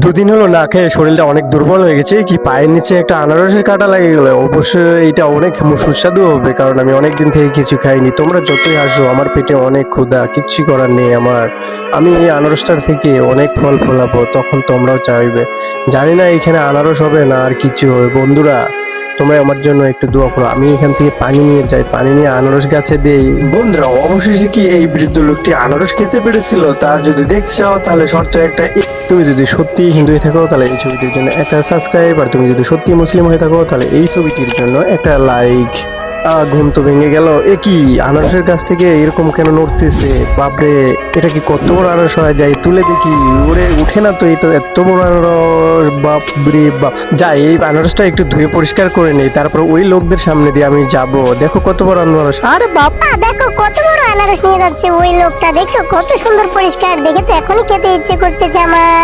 দুদিন হলো না খেয়ে শরীরটা অনেক দুর্বল হয়ে গেছে। কি পায়ের নিচে একটা আনারসের কাঁটা লেগে গেল। অবশ্যই এটা অনেক সুস্বাদু হবে, কারণ আমি অনেক দিন থেকে কিছু খাইনি। তোমরা যতই আসো আমার পেটে অনেক ক্ষুধা, কিচ্ছু করার নেই আমার। আমি এই আনারসটার থেকে অনেক ফল ফলাবো, তখন তোমরাও চাইবে। জানি না এখানে আনারস হবে না আর কিছু হবে। বন্ধুরা, তোমরা আমার জন্য একটু দোয়া করো। আমি এখান থেকে পানি নিয়ে যাই, পানি নিয়ে আনারস গাছে দেই। বন্ধুরা, অবশেষে কি এই বৃদ্ধ লোকটি আনারস খেতে পেরেছিল তা যদি দেখতে চাও তাহলে শর্ত একটা, তুমি যদি সত্যি হিন্দু হয়ে থাকো তাহলে এই ছবিটির জন্য একটা সাবস্ক্রাইব, আর তুমি যদি সত্যি মুসলিম হয়ে থাকো তাহলে এই ছবিটির জন্য একটা লাইক। ঘুম তো ভেঙে গেল। এ কি, আনারসের গাছ থেকে এরকম কেন নড়তেছে? বাপরে, এটা কি কত বড় আনারস হয়? যাই তুলে দেখি। ওরে উঠে না তো, এটা এত বড় আনারস, বাপরে বাপ। যাই এই আনারসটা একটু ধুয়ে পরিষ্কার করে নেই, তারপর ওই লোকদের সামনে দিয়ে আমি যাব। দেখো কত বড় আনারস। আরে বাপ, দেখো কত বড় আনারস নিয়ে যাচ্ছে ওই লোকটা, দেখছো কত সুন্দর পরিষ্কার, দেখে তো এখনই খেতে ইচ্ছে করতেছে আমার।